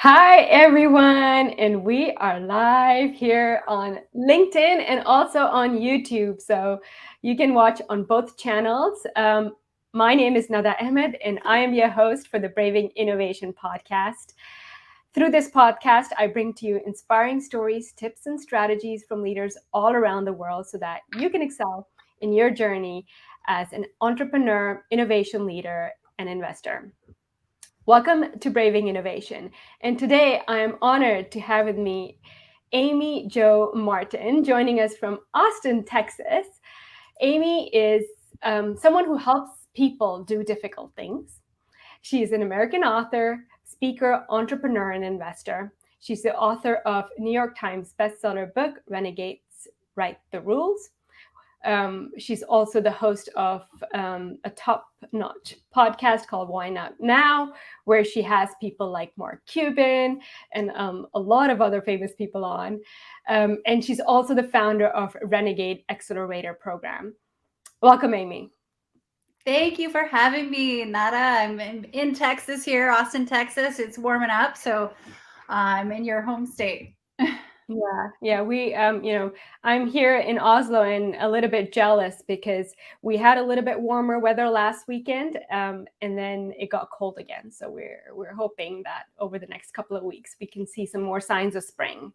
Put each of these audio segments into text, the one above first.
Hi, everyone, and we are live here on LinkedIn and also on YouTube. So you can watch on both channels. My name is Nada Ahmed, and I am your host for the Braving Innovation podcast. Through this podcast, I bring to you inspiring stories, tips, and strategies from leaders all around the world so that you can excel in your journey as an entrepreneur, innovation leader, and investor. Welcome to Braving Innovation. And today I am honored to have with me Amy Jo Martin joining us from Austin, Texas. Amy is someone who helps people do difficult things. She is an American author, speaker, entrepreneur, and investor. She's the author of New York Times bestseller book, Renegades Write the Rules. She's also the host of a top-notch podcast called Why Not Now, where she has people like Mark Cuban and a lot of other famous people on. And she's also the founder of Renegade Accelerator program. Welcome, Amy. Thank you for having me, Nada. I'm in Texas here, Austin, Texas. It's warming up, so I'm in your home state. Yeah. I'm here in Oslo and a little bit jealous because we had a little bit warmer weather last weekend, and then it got cold again. So we're hoping that over the next couple of weeks we can see some more signs of spring.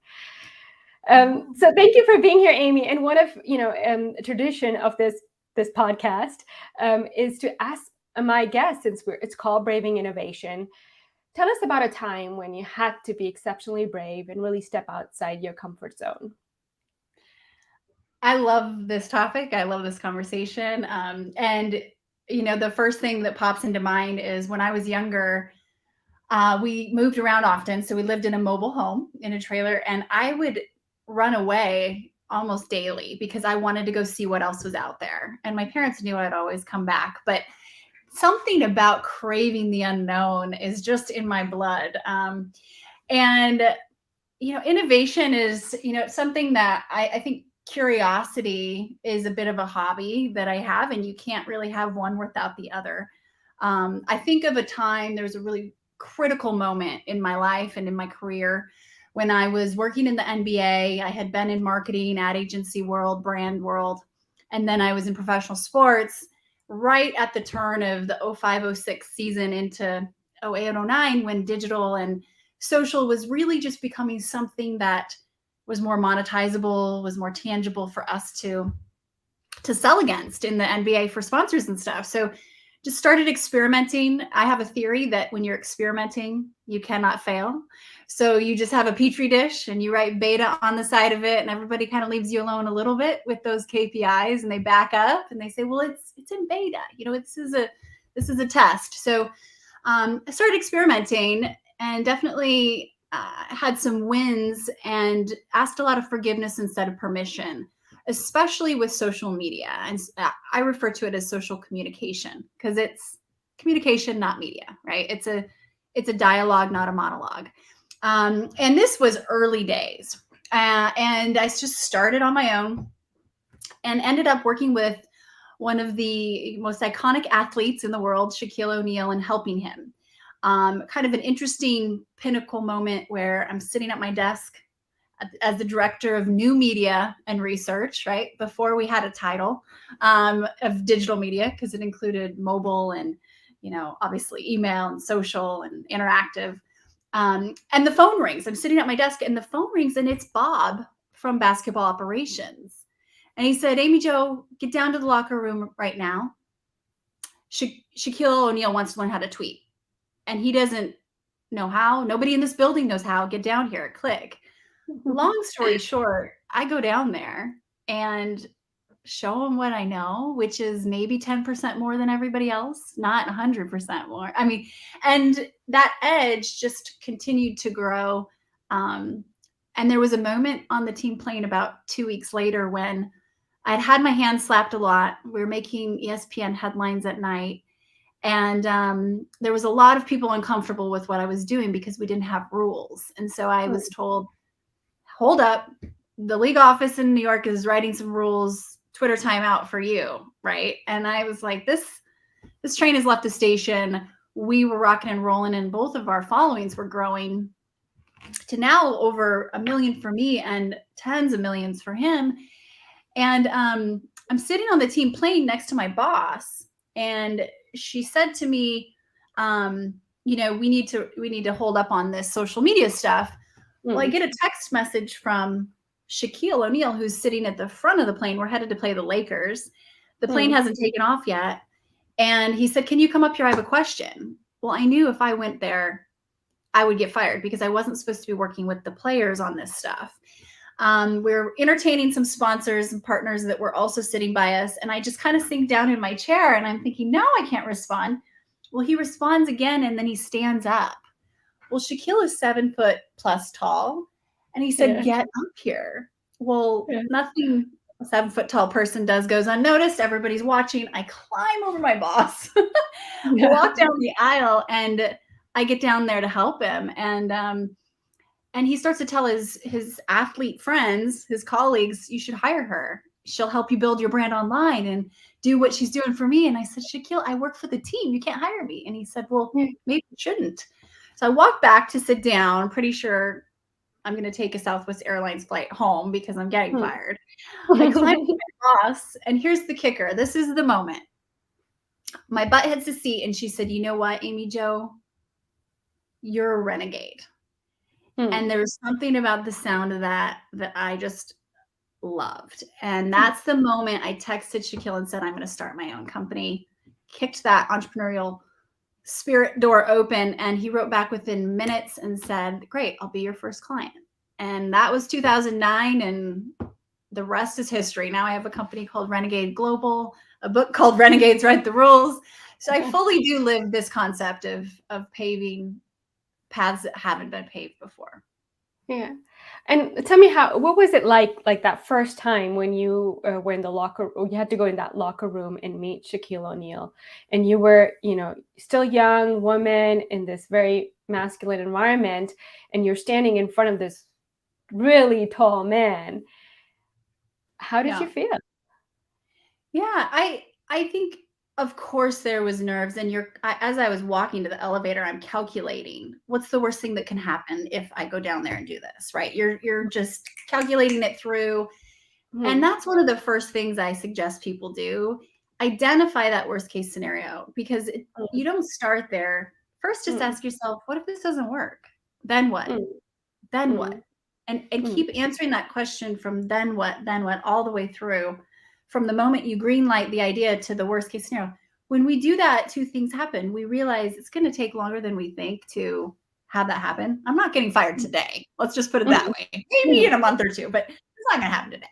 So thank you for being here, Amy. And one of a tradition of this podcast is to ask my guests, since it's called Braving Innovation. Tell us about a time when you had to be exceptionally brave and really step outside your comfort zone. I love this topic. I love this conversation. The first thing that pops into mind is when I was younger, we moved around often. So we lived in a mobile home in a trailer, and I would run away almost daily because I wanted to go see what else was out there. And my parents knew I'd always come back, but something about craving the unknown is just in my blood. Innovation is, something that I think curiosity is a bit of a hobby that I have, and you can't really have one without the other. I think of a time, there was a really critical moment in my life and in my career when I was working in the NBA. I had been in marketing, ad agency world, brand world, and then I was in professional sports right at the turn of the 05-06 season into 08-09, when digital and social was really just becoming something that was more monetizable, was more tangible for us to sell against in the NBA for sponsors and stuff. So just started experimenting. I have a theory that when you're experimenting, you cannot fail. So you just have a petri dish and you write beta on the side of it, and everybody kind of leaves you alone a little bit with those KPIs, and they back up and they say, well, it's in beta. This is a test. So I started experimenting and definitely had some wins and asked a lot of forgiveness instead of permission, especially with social media. And I refer to it as social communication because it's communication, not media, right? It's a dialogue, not a monologue. And this was early days. And I just started on my own and ended up working with one of the most iconic athletes in the world, Shaquille ONeal, and helping him. Kind of an interesting pinnacle moment where I'm sitting at my desk as the director of new media and research, right? Before we had a title of digital media, because it included mobile and, obviously email and social and interactive. And the phone rings. I'm sitting at my desk and the phone rings, and it's Bob from basketball operations. And he said, Amy Jo, get down to the locker room right now. Shaquille ONeal wants to learn how to tweet. And he doesn't know how. Nobody in this building knows how. Get down here, click. Long story short, I go down there and show them what I know, which is maybe 10% more than everybody else, not 100% more. I mean, and that edge just continued to grow. And there was a moment on the team plane about 2 weeks later when I'd had my hand slapped a lot. We were making ESPN headlines at night. And there was a lot of people uncomfortable with what I was doing because we didn't have rules. And so I was told, hold up, the league office in New York is writing some rules, Twitter timeout for you, right? And I was like, this train has left the station. We were rocking and rolling, and both of our followings were growing to now over 1 million for me and tens of millions for him. And I'm sitting on the team plane next to my boss, and she said to me, we need to hold up on this social media stuff. Well, I get a text message from Shaquille O'Neal, who's sitting at the front of the plane. We're headed to play the Lakers. The plane hasn't taken off yet. And he said, "Can you come up here? I have a question." Well, I knew if I went there, I would get fired because I wasn't supposed to be working with the players on this stuff. We're entertaining some sponsors and partners that were also sitting by us. And I just kind of sink down in my chair and I'm thinking, no, I can't respond. Well, he responds again and then he stands up. Well, Shaquille is 7 foot plus tall. And he said, "Get up here." Well, nothing a 7 foot tall person does goes unnoticed. Everybody's watching. I climb over my boss, walk down the aisle, and I get down there to help him. And he starts to tell his athlete friends, his colleagues, "You should hire her. She'll help you build your brand online and do what she's doing for me." And I said, "Shaquille, I work for the team. You can't hire me." And he said, "Well, maybe you shouldn't." So I walked back to sit down, pretty sure I'm going to take a Southwest Airlines flight home because I'm getting fired. I climbed to my boss, and here's the kicker. This is the moment. My butt hits the seat, and she said, "You know what, Amy Jo? You're a renegade." And there was something about the sound of that I just loved. And that's the moment I texted Shaquille and said, "I'm going to start my own company." Kicked that entrepreneurial spirit door open, and he wrote back within minutes and said, "Great, I'll be your first client." And that was 2009, and the rest is history. Now I have a company called Renegade Global, a book called Renegades Write the Rules. So I fully do live this concept of paving paths that haven't been paved before. Yeah. And tell me what was it like that first time when you were in the locker, you had to go in that locker room and meet Shaquille O'Neal, and you were, still young woman in this very masculine environment, and you're standing in front of this really tall man. How did you feel? Yeah, I think of course there was nerves, and as I was walking to the elevator, I'm calculating what's the worst thing that can happen if I go down there and do this, right? You're just calculating it through. And that's one of the first things I suggest people do. Identify that worst case scenario, because you don't start there. First, just ask yourself, what if this doesn't work? Then what? Then what? And keep answering that question from then what, all the way through, from the moment you green light the idea to the worst case scenario. When we do that, two things happen. We realize it's going to take longer than we think to have that happen. I'm not getting fired today. Let's just put it that way. Maybe in a month or two, but it's not going to happen today.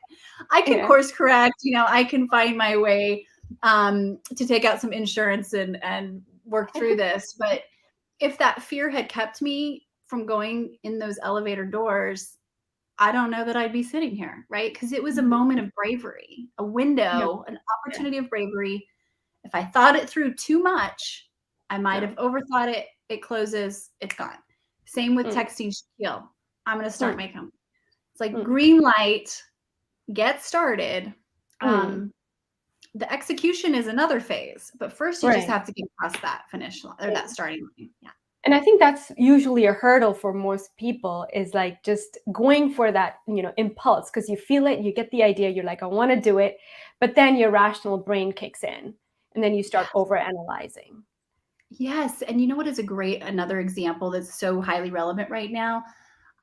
I can course correct. I can find my way to take out some insurance and work through this. But if that fear had kept me from going in those elevator doors, I don't know that I'd be sitting here, right? Because it was a moment of bravery, a window, an opportunity of bravery. If I thought it through too much, I might have overthought it. It closes, it's gone. Same with texting Shaquille. I'm going to start my company. It's like green light, get started. The execution is another phase, but first you just have to get past that finish line, or that starting line. Yeah. And I think that's usually a hurdle for most people, is like just going for that, impulse, because you feel it, you get the idea, you're like, I want to do it, but then your rational brain kicks in and then you start overanalyzing. Yes. And you know what is another example that's so highly relevant right now?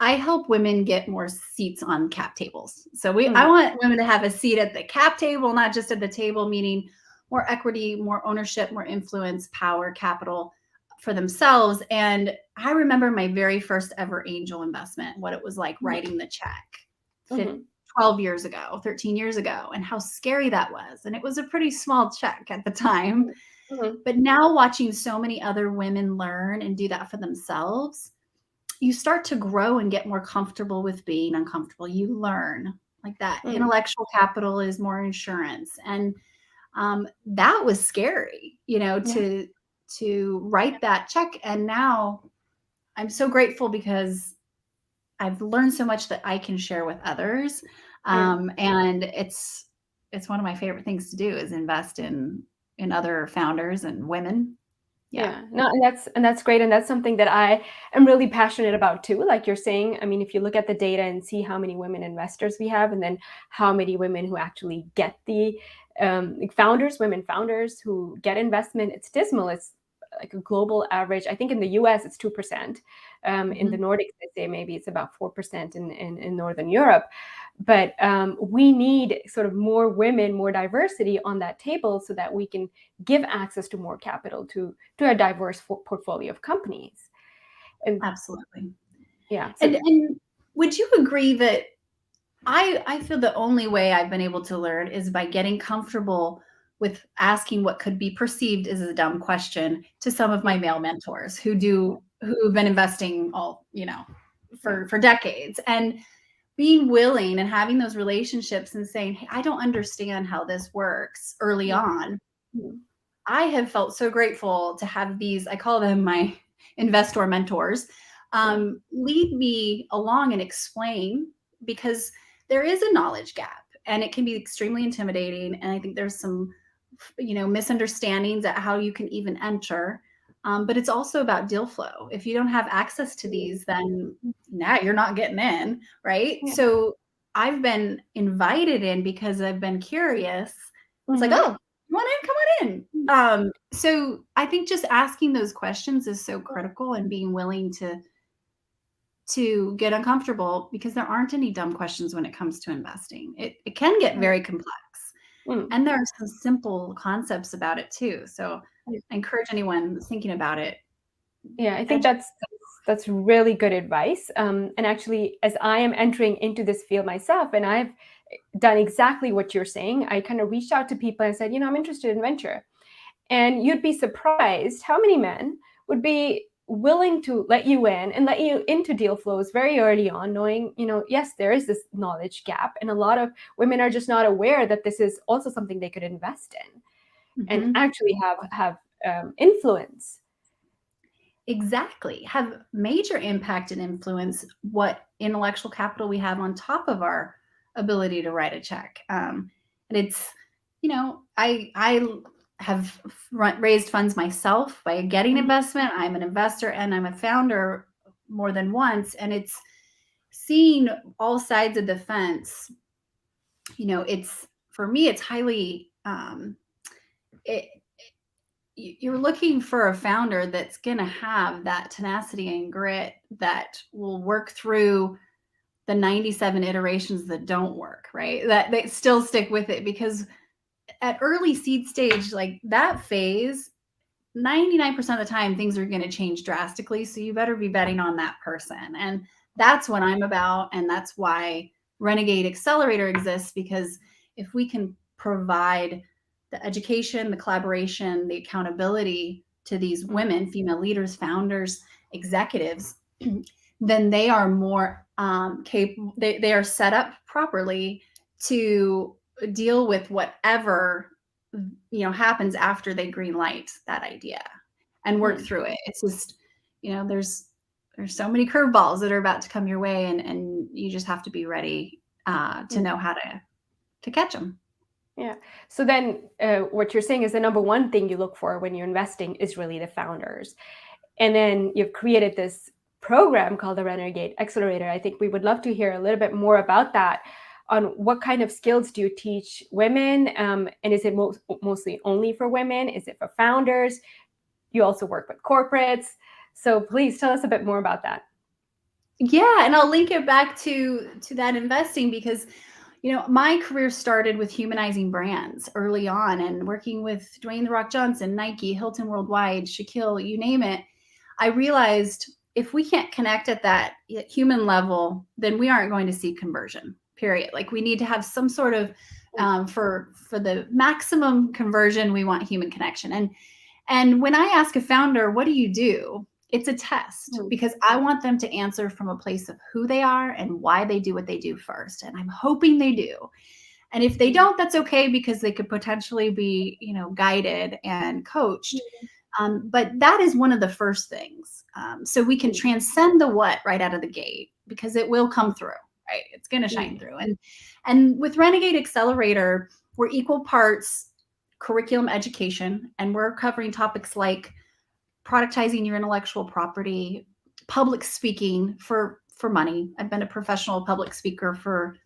I help women get more seats on cap tables. So I want women to have a seat at the cap table, not just at the table, meaning more equity, more ownership, more influence, power, capital for themselves. And I remember my very first ever angel investment, what it was like writing the check 12 years ago, 13 years ago, and how scary that was. And it was a pretty small check at the time. But now watching so many other women learn and do that for themselves, you start to grow and get more comfortable with being uncomfortable. You learn like that. Intellectual capital is more insurance. And that was scary, to write that check. And now I'm so grateful because I've learned so much that I can share with others. And it's one of my favorite things to do, is invest in other founders and women. Yeah. No, and that's great, and that's something that I am really passionate about too. Like you're saying, I mean, if you look at the data and see how many women investors we have, and then how many women who actually get the like founders, women founders who get investment, it's dismal. It's like a global average. I think in the U.S. it's 2%. In the Mhm. Nordics, they say maybe it's about 4% in Northern Europe. But we need sort of more women, more diversity on that table so that we can give access to more capital to a diverse portfolio of companies. And Absolutely. yeah, so And would you agree that I feel the only way I've been able to learn is by getting comfortable with asking what could be perceived as a dumb question to some of yeah, my male mentors who've been investing all, yeah, for decades, and being willing and having those relationships and saying, "Hey, I don't understand how this works," early mm, on. mm, I have felt so grateful to have these, I call them my investor mentors, yeah, lead me along and explain, because there is a knowledge gap and it can be extremely intimidating. And I think there's some, misunderstandings at how you can even enter. But it's also about deal flow. If you don't have access to these, then now you're not getting in, right? yeah, So I've been invited in because I've been curious. It's like, mm-hmm, oh, you want in? Come on in. So I think just asking those questions is so critical, and being willing to get uncomfortable, because there aren't any dumb questions when it comes to investing. It can get very complex. mm, And there are some simple concepts about it too. So yeah. I encourage anyone thinking about it. Yeah, I think Educate. that's really good advice. And actually, as I am entering into this field myself, and I've done exactly what you're saying, I kind of reached out to people and said, I'm interested in venture. And you'd be surprised how many men would be willing to let you in and let you into deal flows very early on, knowing, yes, there is this knowledge gap. And a lot of women are just not aware that this is also something they could invest in and Mhm. actually have influence. Exactly. Have major impact and influence what intellectual capital we have on top of our ability to write a check. And it's, I have raised funds myself by getting Mhm. investment. I'm an investor and I'm a founder more than once. And it's seeing all sides of the fence. It's, for me, it's highly, it, you're looking for a founder that's going to have that tenacity and grit that will work through the 97 iterations that don't work, right? That they still stick with it, because at early seed stage, like that phase, 99% of the time things are going to change drastically. So you better be betting on that person. And that's what I'm about. And that's why Renegade Accelerator exists, because if we can provide the education, the collaboration, the accountability to these women, female leaders, founders, executives, then they are more capable, they are set up properly to deal with whatever happens after they green light that idea and work Mm. through it. It's just, there's so many curveballs that are about to come your way, and you just have to be ready to know how to catch them. Yeah. So then, what you're saying is the number one thing you look for when you're investing is really the founders. And then you've created this program called the Renegade Accelerator. I think we would love to hear a little bit more about that. On what kind of skills do you teach women? And is it mostly only for women? Is it for founders? You also work with corporates. So please tell us a bit more about that. Yeah, and I'll link it back to that investing, because my career started with humanizing brands early on and working with Dwayne The Rock Johnson, Nike, Hilton Worldwide, Shaquille, you name it. I realized if we can't connect at that human level, then we aren't going to see conversion. Period. Like, we need to have some sort of for the maximum conversion, we want human connection. And when I ask a founder, what do you do? It's a test, Mm. because I want them to answer from a place of who they are and why they do what they do first. And I'm hoping they do. And if they don't, that's okay, because they could potentially be, guided and coached. But that is one of the first things. So we can transcend the what right out of the gate, because it will come through, right? It's going to shine through. And with Renegade Accelerator, we're equal parts curriculum education, and we're covering topics like productizing your intellectual property, public speaking for money. I've been a professional public speaker for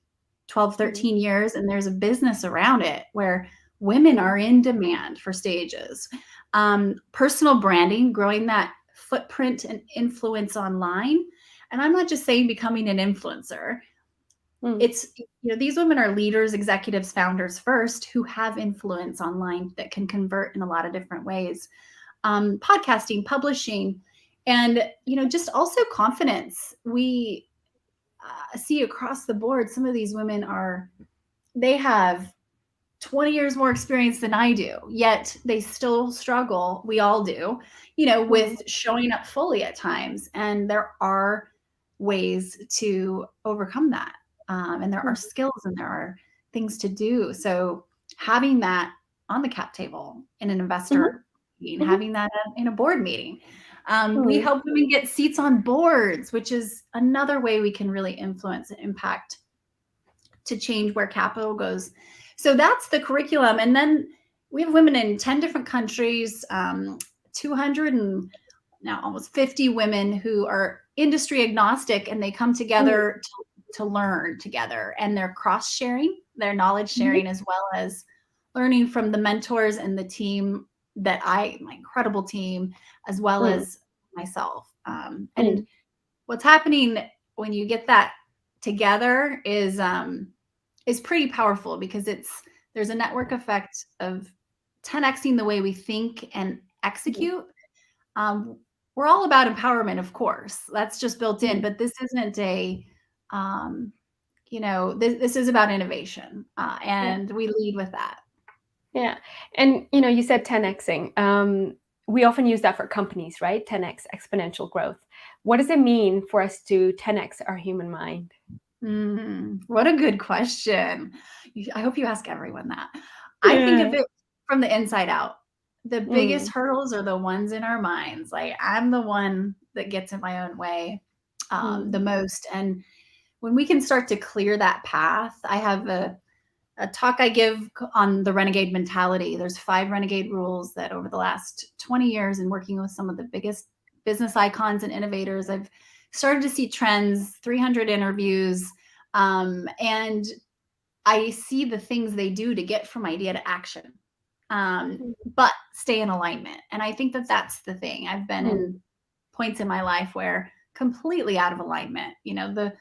12, Mm, 13 years, and there's a business around it where women mm, are in demand for stages. Personal branding, growing that footprint and influence online. And I'm not just saying becoming an influencer. mm, It's, these women are leaders, executives, founders first who have influence online that can convert in a lot of different ways. Podcasting, publishing, and, just also confidence. We see across the board, some of these women they have 20 years more experience than I do, yet they still struggle. We all do, mm, with showing up fully at times. And there are ways to overcome that. And there are mm, skills and there are things to do. So having that on the cap table in an mhm, investor meeting, mhm, having that in a board meeting. We mm, help women get seats on boards, which is another way we can really influence and impact to change where capital goes. So that's the curriculum. And then we have women in 10 different countries, 200 and now almost 50 women who are industry agnostic, and they come mm, together to learn together, and they're cross sharing, their knowledge mhm, sharing, as well as learning from the mentors and the team my incredible team, as well mm, as myself. And mm, what's happening when you get that together is pretty powerful, because there's a network effect of 10xing the way we think and mm, execute. um, we're all about empowerment, of course, that's just built in, mm. but this isn't um, this is about innovation, Yeah, and we lead with that. yeah. And you said 10xing. We often use that for companies, right? 10x exponential growth. What does it mean for us to 10x our human mind? What a good question. I hope you ask everyone that. I think Yeah. of it from the inside out. The biggest Mm, hurdles are the ones in our minds. Like, I'm the one that gets in my own way the mm, most. And when we can start to clear that path, I have a talk I give on the renegade mentality. There's 5 renegade rules that over the last 20 years, and working with some of the biggest business icons and innovators, I've started to see trends, 300 interviews, and I see the things they do to get from idea to action, mm, but stay in alignment. And I think that that's the thing. I've been mm, in points in my life where completely out of alignment. The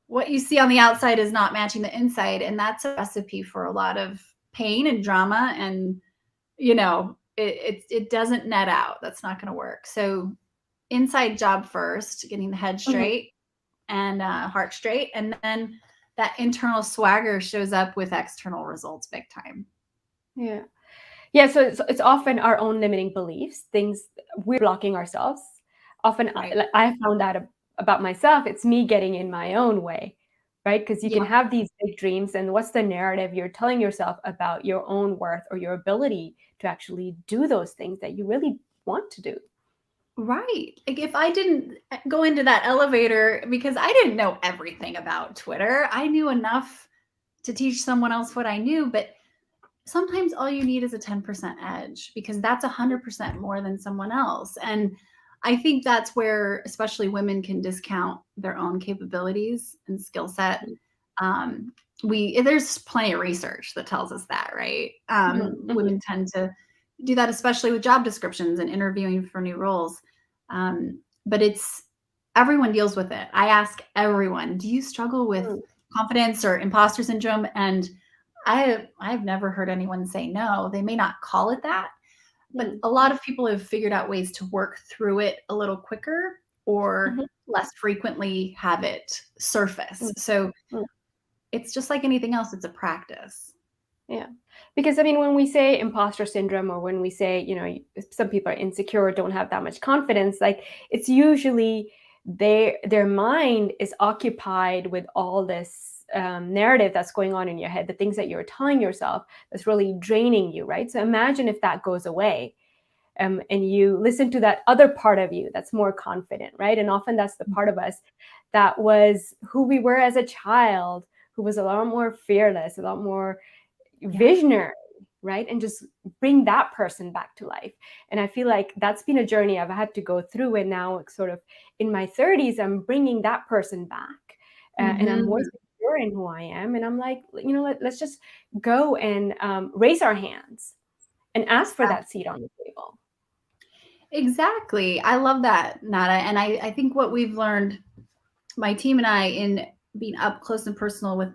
what you see on the outside is not matching the inside, and that's a recipe for a lot of pain and drama. And it doesn't net out. That's not going to work. So inside job first, getting the head mhm. straight and heart straight, and then that internal swagger shows up with external results big time. Yeah. Yeah, so it's often our own limiting beliefs, things we're blocking ourselves. Often, Right. like, I have found that about myself, it's me getting in my own way, right? Because you Yeah. can have these big dreams, and what's the narrative you're telling yourself about your own worth or your ability to actually do those things that you really want to do? Right. Like, if I didn't go into that elevator, because I didn't know everything about Twitter, I knew enough to teach someone else what I knew, but sometimes all you need is a 10% edge, because that's 100% more than someone else. And I think that's where especially women can discount their own capabilities and skill set. Mhm, um, there's plenty of research that tells us that, right? mhm, mhm, Women tend to do that, especially with job descriptions and interviewing for new roles. But it's everyone deals with it. I ask everyone, do you struggle with mm, confidence or imposter syndrome? And I've never heard anyone say no. They may not call it that, but mm, a lot of people have figured out ways to work through it a little quicker, or mhm, less frequently have it surface. mm, So mm. it's just like anything else, it's a practice. Yeah. Because I mean, when we say imposter syndrome, or when we say, some people are insecure or don't have that much confidence, like, it's usually their mind is occupied with all this narrative that's going on in your head, the things that you're telling yourself that's really draining you, right? So imagine if that goes away, and you listen to that other part of you that's more confident, right? And often that's the part of us that was who we were as a child, who was a lot more fearless, a lot more Yeah. visionary. right? And just bring that person back to life. And I feel like that's been a journey I've had to go through. And now, sort of in my 30s, I'm bringing that person back, and I'm more Mm-hmm. secure in who I am. And I'm like, let's just go and raise our hands and ask for that seat on the table. Exactly. I love that, Nada. And I think what we've learned, my team and I, in being up close and personal with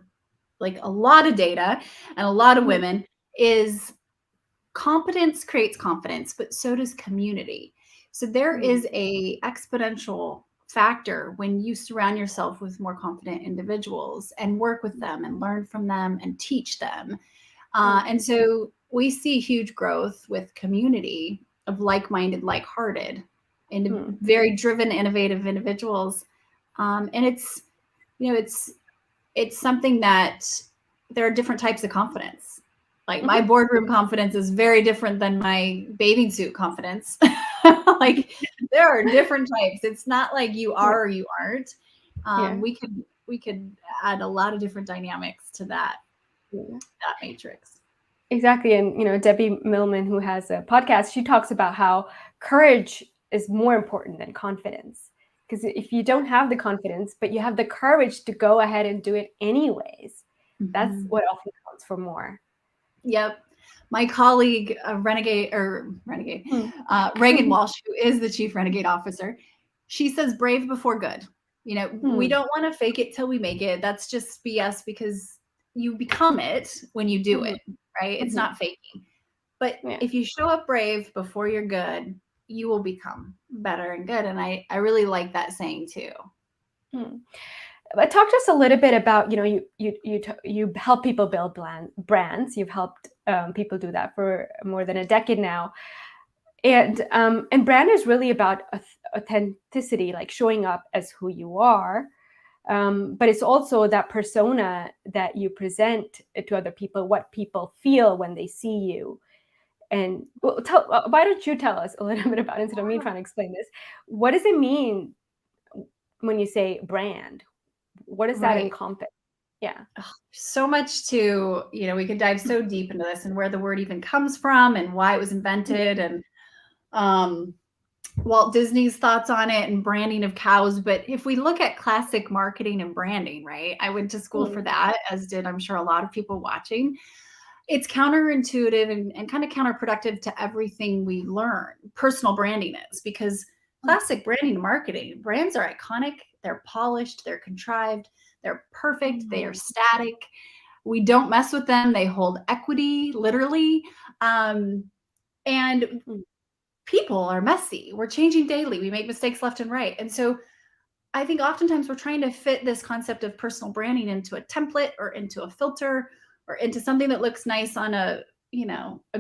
like a lot of data and a lot of Mm, women, is competence creates confidence, but so does community. So there mm, is a exponential factor when you surround yourself with more confident individuals and work with them and learn from them and teach them. mm, And so we see huge growth with community of like-minded, like-hearted, and mm, very driven, innovative individuals. And it's, it's something that there are different types of confidence. Like my mhm. boardroom confidence is very different than my bathing suit confidence. Like there are different types. It's not like you Yeah, are or you aren't. yeah, We could add a lot of different dynamics to yeah. that matrix. Exactly. And, Debbie Millman, who has a podcast, she talks about how courage is more important than confidence. Because if you don't have the confidence, but you have the courage to go ahead and do it anyways, that's Mhm. what often counts for more. Yep. My colleague, Renegade, Mm. Reagan Walsh, who is the chief renegade officer, she says brave before good. We Mm, don't want to fake it till we make it. That's just BS, because you become it when you do mhm, it, right? It's mhm. not faking. But Yeah. if you show up brave before you're good, you will become better and good. And I really like that saying too. Mm. But talk to us a little bit about, you help people build brands. You've helped people do that for more than a decade now. And brand is really about authenticity, like showing up as who you are. But it's also that persona that you present to other people, what people feel when they see you. And why don't you tell us a little bit about, instead of me trying to explain this, what does it mean when you say brand? What does that Right. encompass? Yeah. So much to, we could dive so deep into this and where the word even comes from and why it was invented, and um, Walt Disney's thoughts on it and branding of cows. But if we look at classic marketing and branding, right? I went to school Mm, for that, as did, I'm sure, a lot of people watching. It's counterintuitive and kind of counterproductive to everything we learn. Personal branding is, because mm, classic branding and marketing, brands are iconic, they're polished, they're contrived, they're perfect, they are mm, static. We don't mess with them. They hold equity, literally. Um, and mm, people are messy. We're changing daily. We make mistakes left and right. And so I think oftentimes we're trying to fit this concept of personal branding into a template or into a filter or into something that looks nice on a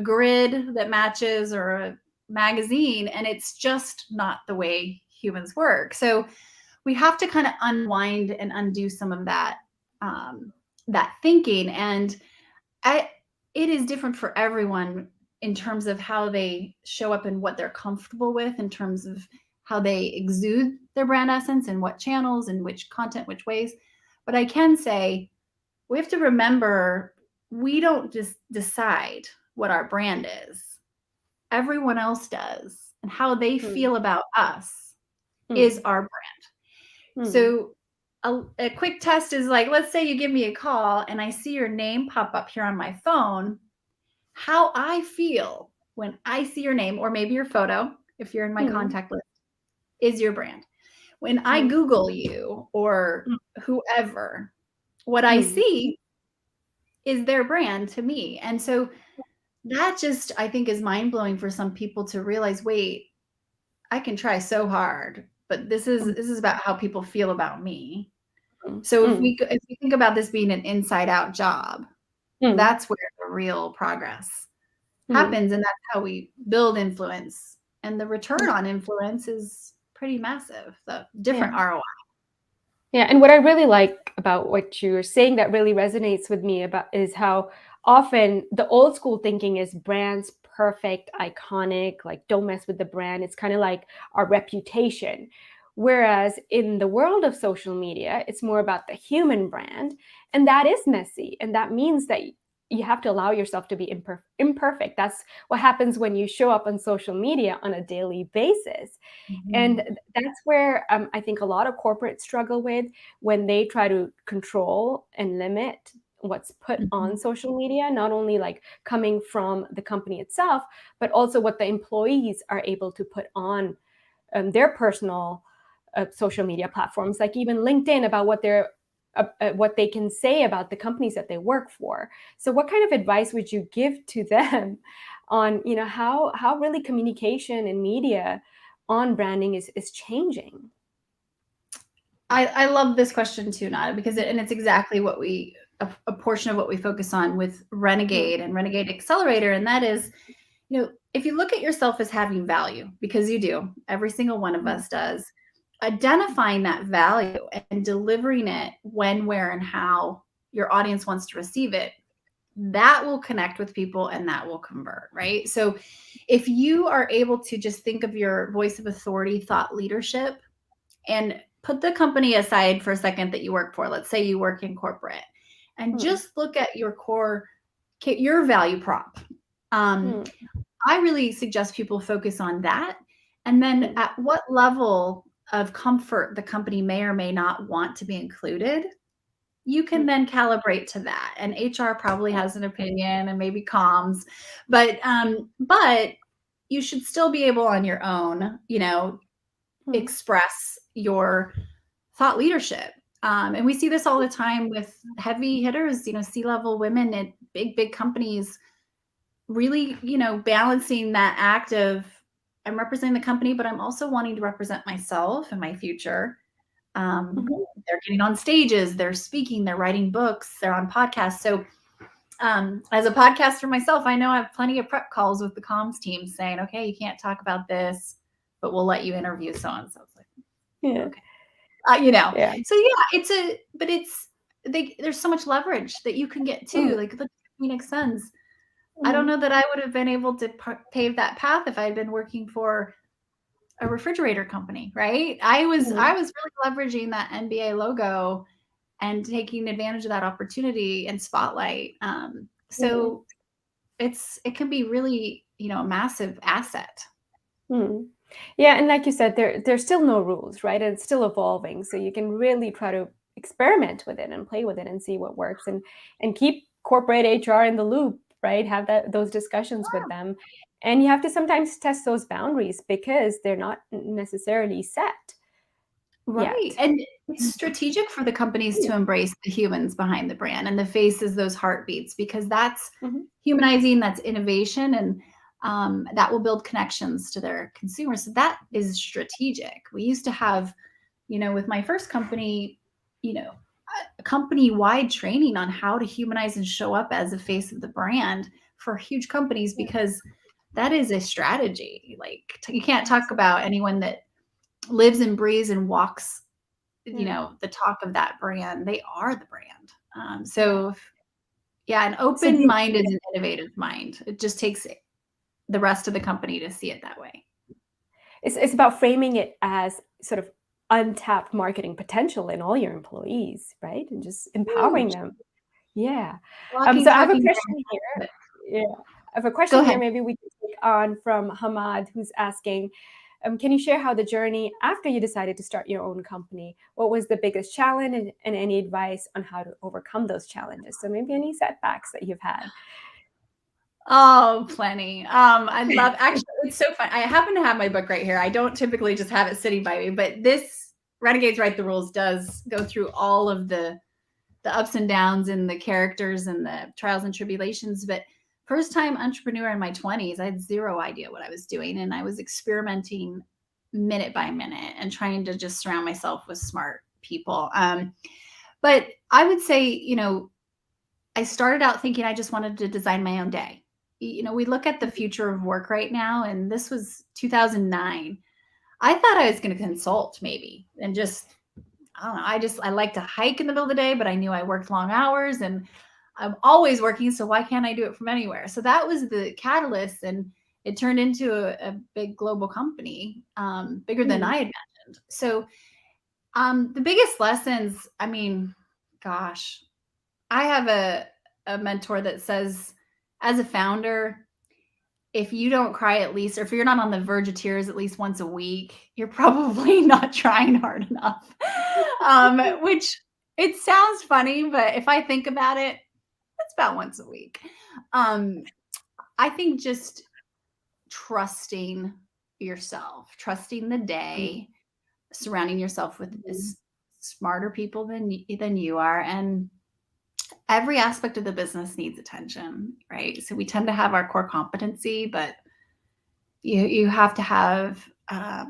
grid that matches, or a magazine. And it's just not the way humans work. So we have to kind of unwind and undo some of um, that thinking. And I, it is different for everyone in terms of how they show up and what they're comfortable with, in terms of how they exude their brand essence and what channels and which content, which ways. But I can say we have to remember, we don't just decide what our brand is. Everyone else does. And how they mm, feel about us is mm, our brand. mm, So a quick test is like, let's say you give me a call and I see your name pop up here on my phone. How I feel when I see your name, or maybe your photo, if you're in my mm, contact list, is your brand. When I mm, Google you or whoever, what I mm, see is their brand to me. And so that just, I think, is mind blowing for some people to realize, wait, I can try so hard, but this is mm, this is about how people feel about me. mm, So mm, if we think about this being an inside out job, mm, that's where the real progress mm, happens, and that's how we build influence. And the mm. return on influence is pretty massive. The different Yeah. ROI. Yeah, and what I really like about what you're saying that really resonates with me about is how often the old school thinking is brands perfect, iconic, like don't mess with the brand. It's kind of like our reputation. Whereas in the world of social media, it's more about the human brand, and that is messy. And that means that you have to allow yourself to be imperfect. That's what happens when you show up on social media on a daily basis. And Mhm. that's where I think a lot of corporates struggle with when they try to control and limit what's put on Mhm. social media, not only like coming from the company itself, but also what the employees are able to put on their personal social media platforms, like even LinkedIn, about what they can say about the companies that they work for. So, what kind of advice would you give to them on how really communication and media on branding is changing? I love this question too, Nada, because and it's exactly what a portion of what we focus on with Mhm, Renegade and Renegade Accelerator, and that is, if you look at yourself as having value, because you do, every single one of mhm, us does, identifying that value and delivering it when, where, and how your audience wants to receive it, that will connect with people and that will convert, right? So if you are able to just think of your voice of authority, thought leadership, and put the company aside for a second that you work for, let's say you work in corporate, and mhm, just look at your core, your value prop. Um, mhm, I really suggest people focus on that. And then mhm, at what level of comfort the company may or may not want to be included, you can mhm, then calibrate to that. And HR probably has an opinion and maybe comms, but you should still be able on your own, mhm, express your thought leadership. And we see this all the time with heavy hitters, C-level women at big companies, really, balancing that act of, I'm representing the company, but I'm also wanting to represent myself and my future. Um, mhm. they're getting on stages, they're speaking, they're writing books, they're on podcasts. So, as a podcaster myself, I know I have plenty of prep calls with the comms team saying, okay, you can't talk about this, but we'll let you interview so and so. It's like, Yeah, okay. yeah. So yeah, but there's so much leverage that you can get to. Mhm, Like, look at Phoenix Suns. I don't mhm, know that I would have been able to pave that path if I had been working for a refrigerator company, right? I mhm, was really leveraging that NBA logo and taking advantage of that opportunity and spotlight. mhm, So it can be really, a massive asset. mhm. Yeah, and like you said, there's still no rules, right? And it's still evolving, so you can really try to experiment with it and play with it and see what works, and keep corporate HR in the loop, right? Have those discussions with them, and you have to sometimes test those boundaries because they're not necessarily set Right. yet. And it's strategic for the companies Mhm, to embrace the humans behind the brand and the faces, those heartbeats, because that's mhm, humanizing, that's innovation, and that will build connections to their consumers. So that is strategic. We used to have, with my first company, a company wide training on how to humanize and show up as a face of the brand for huge companies, yeah, because that is a strategy. Like, you can't talk absolutely. about anyone that lives and breathes and walks, Yeah, the talk of that brand. They are the brand. yeah. So yeah, an So do open you mind is an innovative mind. It just takes the rest of the company to see it that way. it's about framing it as sort of untapped marketing potential in all your employees, right? And just empowering Huge. them. Yeah. Walking, So I have a talking question brand. here. Yeah. I have a Go question ahead. here. Maybe we can take on from Hamad, who's asking, can you share how the journey after you decided to start your own company? What was the biggest challenge, and any advice on how to overcome those challenges? So maybe any setbacks that you've had. Oh, plenty. I love, actually, it's so fun. I happen to have my book right here. I don't typically just have it sitting by me, but this Renegades Write the Rules does go through all of the ups and downs and the characters and the trials and tribulations. But first time entrepreneur in my 20s, I had zero idea what I was doing. And I was experimenting minute by minute and trying to just surround myself with smart people. But I would say, I started out thinking I just wanted to design my own day. We look at the future of work right now, and this was 2009. I thought I was going to consult maybe and just, I don't know. I like to hike in the middle of the day, but I knew I worked long hours and I'm always working. So why can't I do it from anywhere? So that was the catalyst. And it turned into a big global company, bigger than Mhm, I had imagined. So the biggest lessons, I mean, gosh, I have a mentor that says, as a founder, if you don't cry at least, or if you're not on the verge of tears at least once a week, you're probably not trying hard enough. Which it sounds funny, but if I think about it, it's about once a week. I think just trusting yourself, trusting the day, surrounding yourself with smarter people than you are, and every aspect of the business needs attention, right? So we tend to have our core competency, but you have to have a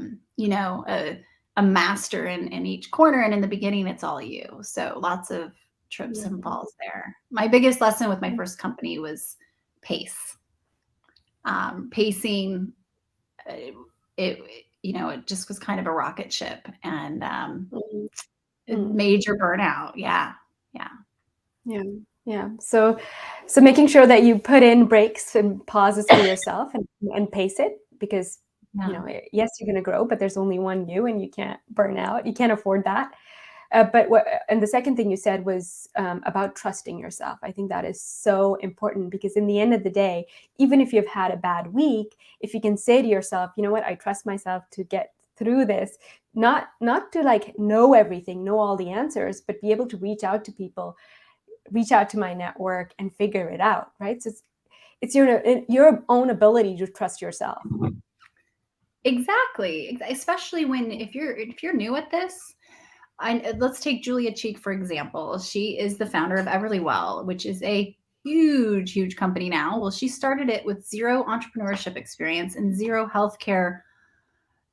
master in each corner, and in the beginning it's all you. So lots of trips and falls there. My biggest lesson with my first company was pace. Pacing, it it just was kind of a rocket ship, and major burnout. Yeah. So making sure that you put in breaks and pauses for yourself and pace it, because yes, you're going to grow, but there's only one you, and you can't burn out. You can't afford that. And the second thing you said was about trusting yourself. I think that is so important, because in the end of the day, even if you've had a bad week, if you can say to yourself, you know what, I trust myself to get through this, not to like know everything, know all the answers, but be able to reach out to people, reach out to my network and figure it out, right? So it's your own ability to trust yourself. Exactly. Especially if you're new at this. Let's take Julia Cheek, for example. She is the founder of Everlywell, which is a huge company now. Well, she started it with zero entrepreneurship experience and zero healthcare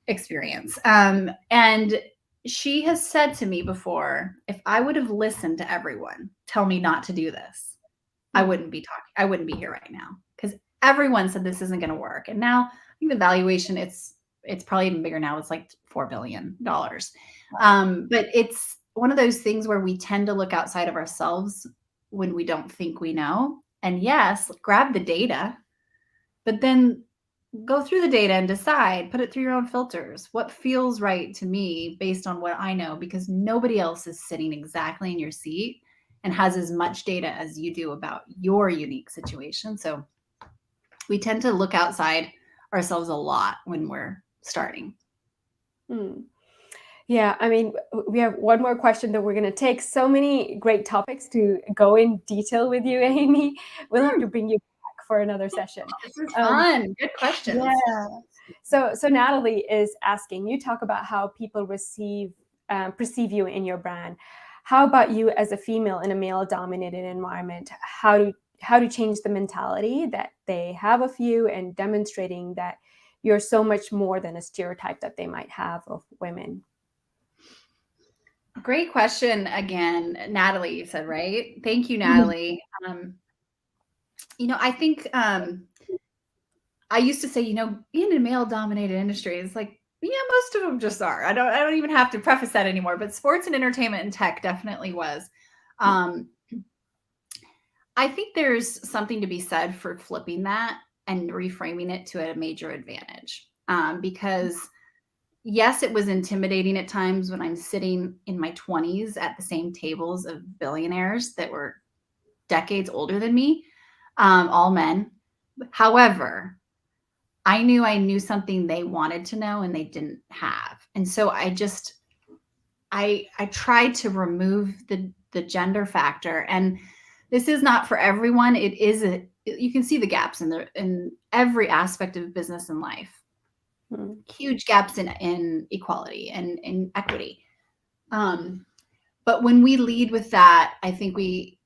experience. And she has said to me before, if I would have listened to everyone tell me not to do this, I wouldn't be here right now, because everyone said this isn't going to work. And now I think the valuation, it's probably even bigger now. It's like $4 billion. But it's one of those things where we tend to look outside of ourselves when we don't think we know. And yes, grab the data, but then go through the data and decide, put it through your own filters. What feels right to me based on what I know, because nobody else is sitting exactly in your seat and has as much data as you do about your unique situation. So we tend to look outside ourselves a lot when we're starting. Yeah, I mean, we have one more question that we're going to take. So many great topics to go in detail with you, Amy. We'll have to bring you back for another session. This is fun. Good questions. Yeah. So Natalie is asking, you talk about how people perceive you in your brand. How about you as a female in a male-dominated environment? How to change the mentality that they have of you, and demonstrating that you're so much more than a stereotype that they might have of women? Great question again, Natalie, you said, right? Thank you, Natalie. I think I used to say, in a male-dominated industry, it's like, most of them just are. I don't even have to preface that anymore, but sports and entertainment and tech definitely was. I think there's something to be said for flipping that and reframing it to a major advantage. Because yes, it was intimidating at times when I'm sitting in my 20s at the same tables of billionaires that were decades older than me, all men. However, I knew something they wanted to know and they didn't have. And so I tried to remove the gender factor. And this is not for everyone. It is you can see the gaps in every aspect of business and life. Huge gaps in equality and in equity. But when we lead with that, I think we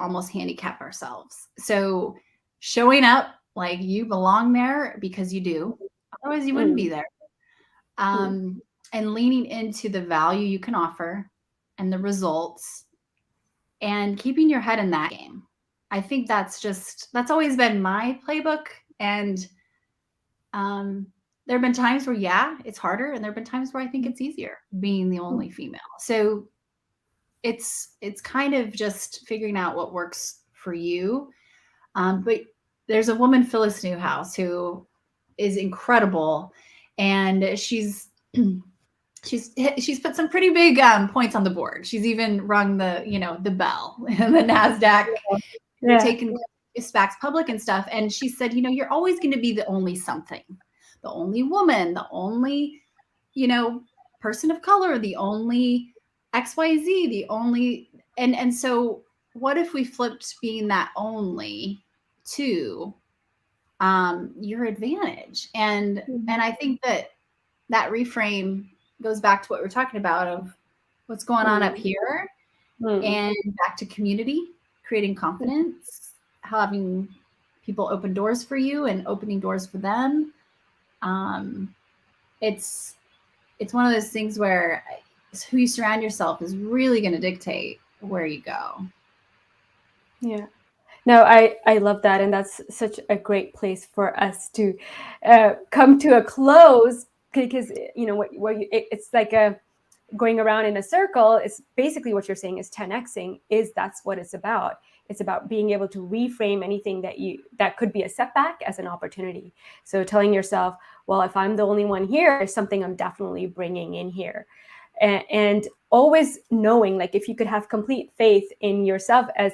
almost handicap ourselves. So showing up like you belong there because you do, otherwise you wouldn't be there. And leaning into the value you can offer and the results, and keeping your head in that game. I think that's always been my playbook. And there have been times where, it's harder. And there have been times where I think it's easier being the only female. So it's kind of just figuring out what works for you. But there's a woman, Phyllis Newhouse, who is incredible. And she's put some pretty big points on the board. She's even rung the bell in the NASDAQ You're Yeah. taking SPACs public and stuff. And she said, you know, you're always going to be the only something, the only woman, the only, you know, person of color, the only XYZ, the only, and so what if we flipped being that only to your advantage? And I think that reframe goes back to what we're talking about of what's going on up here Mm. and back to community, creating confidence, having people open doors for you and opening doors for them. Um, it's one of those things where who you surround yourself is really going to dictate where you go. Yeah. No, I love that. And that's such a great place for us to come to a close because, you know, it's like going around in a circle. It's basically what you're saying is 10xing is that's what it's about. It's about being able to reframe anything that could be a setback as an opportunity. So telling yourself, well, if I'm the only one here, there's something I'm definitely bringing in here. And always knowing, like, if you could have complete faith in yourself as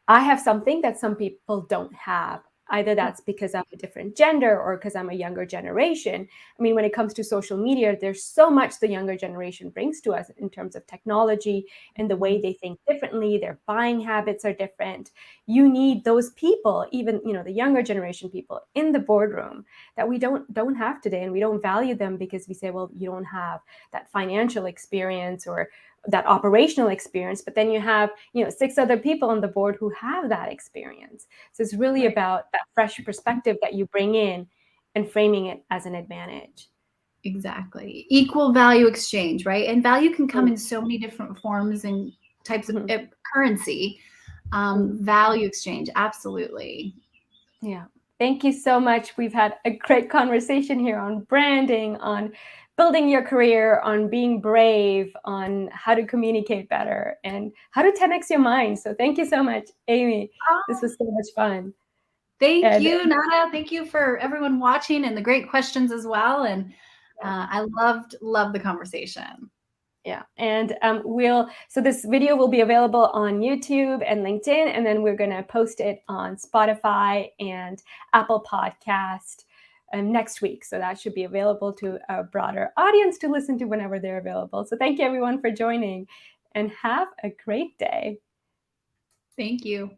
I have something that some people don't have. Either that's because I'm a different gender or because I'm a younger generation. I mean, when it comes to social media, there's so much the younger generation brings to us in terms of technology and the way they think differently. Their buying habits are different. You need those people, even, you know, the younger generation people in the boardroom that we don't have today, and we don't value them because we say, well, you don't have that financial experience or that operational experience, but then you have, you know, 6 other people on the board who have that experience. So it's really Right. about that fresh perspective that you bring in and framing it as an advantage. Exactly. Equal value exchange, right? And value can come in so many different forms and types of currency. Value exchange, absolutely. Yeah. Thank you so much. We've had a great conversation here on branding, on building your career, on being brave, on how to communicate better, and how to 10x your mind. So thank you so much, Amy. This was so much fun. Thank And you, Nada. Thank you for everyone watching and the great questions as well. And I loved the conversation. yeah, and so this video will be available on YouTube and LinkedIn, and then we're going to post it on Spotify and Apple Podcast next week. So that should be available to a broader audience to listen to whenever they're available. So thank you everyone for joining, and have a great day. Thank you.